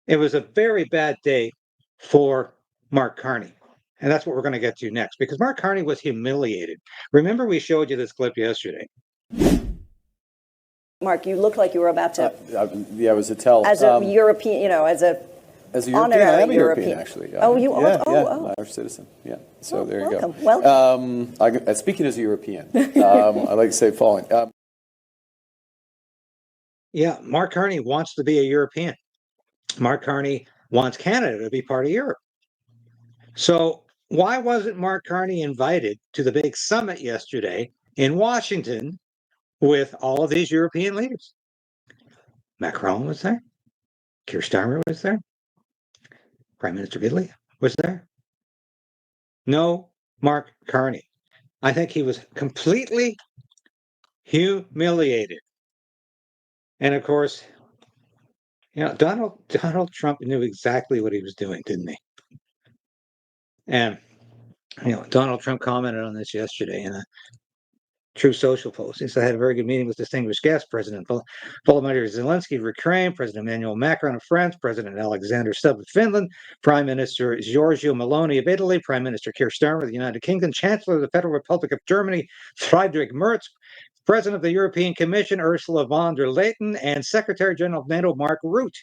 It was a very bad day for Mark Carney. And that's what we're going to get to next, because Mark Carney was humiliated. Remember, we showed you this clip yesterday. Mark, you look like you were about to. Yeah, it was a tell. As a European, as a European, I am a European, actually. Oh, you are? Yeah, Oh. I'm Irish citizen. Yeah, so there welcome. you go. Welcome. Speaking as a European, I like to say the following. Yeah, Mark Carney wants to be a European. Mark Carney wants Canada to be part of Europe. So why wasn't Mark Carney invited to the big summit yesterday in Washington with all of these European leaders? Macron was there. Keir Starmer was there. Prime Minister of Italy was there. No Mark Carney. I think he was completely humiliated. And of course, Donald Trump knew exactly what he was doing, didn't he? And Donald Trump commented on this yesterday in a True Social post. He said, I had a very good meeting with distinguished guests, President Volodymyr Zelensky of Ukraine, President Emmanuel Macron of France, President Alexander Stubb of Finland, Prime Minister Giorgio Meloni of Italy, Prime Minister Keir Starmer of the United Kingdom, Chancellor of the Federal Republic of Germany, Friedrich Merz, President of the European Commission, Ursula von der Leyen, and Secretary General of NATO, Mark Rutte,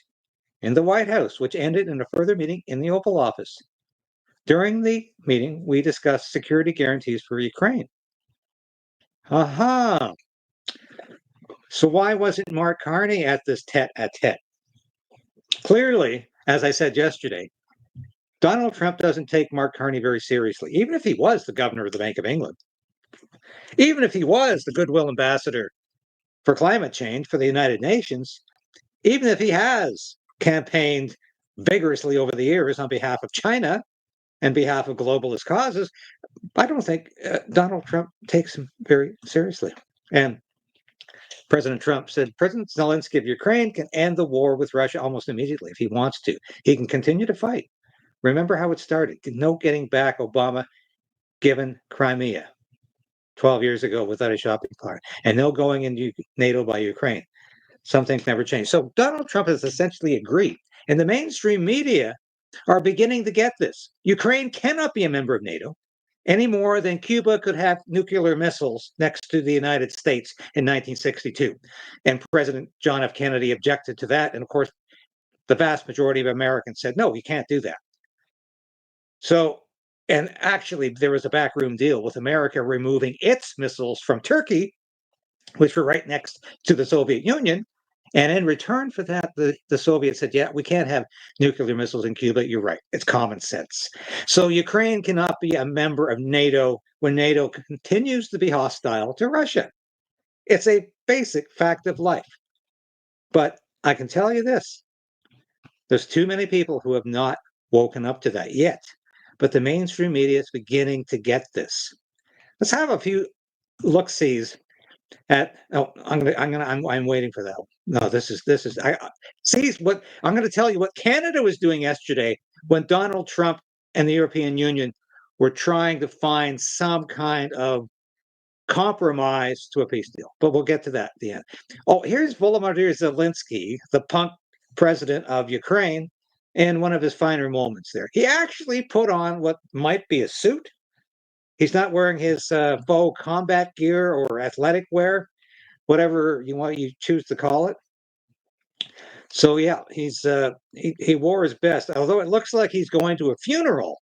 in the White House, which ended in a further meeting in the Oval Office. During the meeting, we discussed security guarantees for Ukraine. Aha. So why wasn't Mark Carney at this tete-a-tete? Clearly, as I said yesterday, Donald Trump doesn't take Mark Carney very seriously, even if he was the governor of the Bank of England, even if he was the goodwill ambassador for climate change for the United Nations, even if he has campaigned vigorously over the years on behalf of China and behalf of globalist causes, I don't think Donald Trump takes him very seriously. And President Trump said President Zelensky of Ukraine can end the war with Russia almost immediately if he wants to. He can continue to fight. Remember how it started. No getting back Obama given Crimea 12 years ago without a shopping cart, and no going into NATO by Ukraine. Some things never change. So Donald Trump has essentially agreed. And the mainstream media are beginning to get this. Ukraine cannot be a member of NATO any more than Cuba could have nuclear missiles next to the United States in 1962. And President John F. Kennedy objected to that. And of course, the vast majority of Americans said, no, we can't do that. So, and actually, there was a backroom deal with America removing its missiles from Turkey, which were right next to the Soviet Union. And in return for that, the Soviets said, yeah, we can't have nuclear missiles in Cuba. You're right. It's common sense. So Ukraine cannot be a member of NATO when NATO continues to be hostile to Russia. It's a basic fact of life. But I can tell you this. There's too many people who have not woken up to that yet. But the mainstream media is beginning to get this. Let's have a few look-sees I'm waiting for that. No, this is what I'm going to tell you what Canada was doing yesterday when Donald Trump and the European Union were trying to find some kind of compromise to a peace deal. But we'll get to that at the end. Oh, here's Volodymyr Zelensky, the punk president of Ukraine, in one of his finer moments there. He actually put on what might be a suit. He's not wearing his faux combat gear or athletic wear, whatever you choose to call it. So yeah, he wore his best. Although it looks like he's going to a funeral.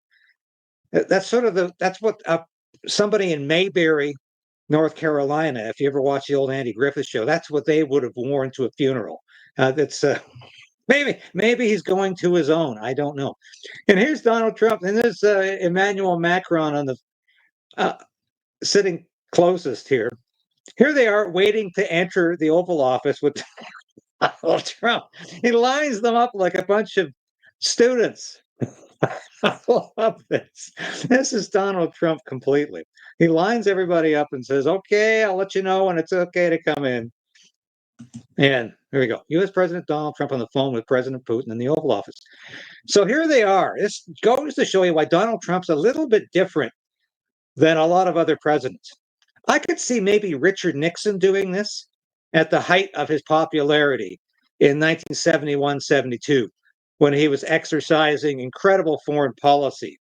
That's what somebody in Mayberry, North Carolina, if you ever watch the old Andy Griffith show, that's what they would have worn to a funeral. Maybe he's going to his own. I don't know. And here's Donald Trump, and there's Emmanuel Macron on the sitting closest here. Here they are waiting to enter the Oval Office with Donald Trump. He lines them up like a bunch of students. I love this. This is Donald Trump completely. He lines everybody up and says, okay, I'll let you know when it's okay to come in. And here we go. U.S. President Donald Trump on the phone with President Putin in the Oval Office. So here they are. This goes to show you why Donald Trump's a little bit different than a lot of other presidents. I could see maybe Richard Nixon doing this at the height of his popularity in 1971-72, when he was exercising incredible foreign policy.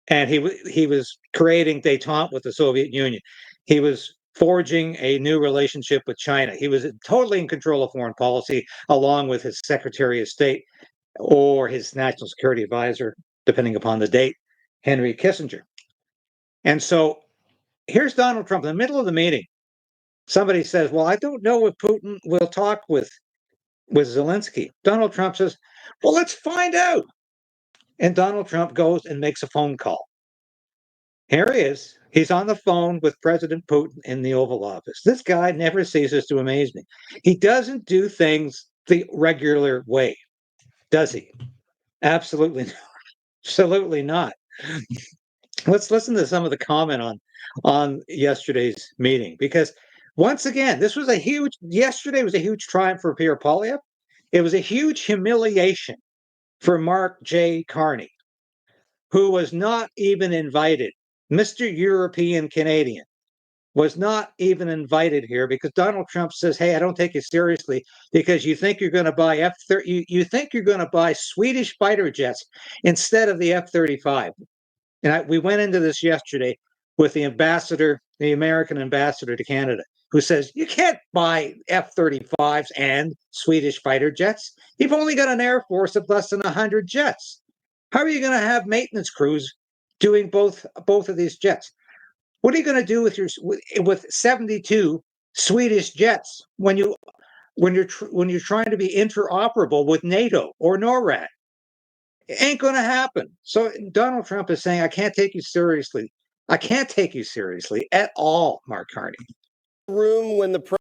And he was creating détente with the Soviet Union. He was forging a new relationship with China. He was totally in control of foreign policy, along with his Secretary of State or his National Security Advisor, depending upon the date, Henry Kissinger. And so here's Donald Trump in the middle of the meeting. Somebody says, well, I don't know if Putin will talk with Zelensky. Donald Trump says, well, let's find out. And Donald Trump goes and makes a phone call. Here he is. He's on the phone with President Putin in the Oval Office. This guy never ceases to amaze me. He doesn't do things the regular way, does he? Absolutely, absolutely not. Let's listen to some of the comment on yesterday's meeting, because once again, yesterday was a huge triumph for Pierre Poilievre. It was a huge humiliation for Mark J. Carney, who was not even invited. Mr. European Canadian was not even invited here because Donald Trump says, hey, I don't take you seriously because you think you're going to buy you think you're going to buy Swedish fighter jets instead of the F-35. And we went into this yesterday with the American ambassador to Canada, who says, you can't buy F-35s and Swedish fighter jets. You've only got an Air Force of less than 100 jets. How are you going to have maintenance crews doing both of these jets? What are you going to do with 72 Swedish jets when you're trying to be interoperable with NATO or NORAD? It ain't going to happen. So Donald Trump is saying, I can't take you seriously. I can't take you seriously at all, Mark Carney. Room when the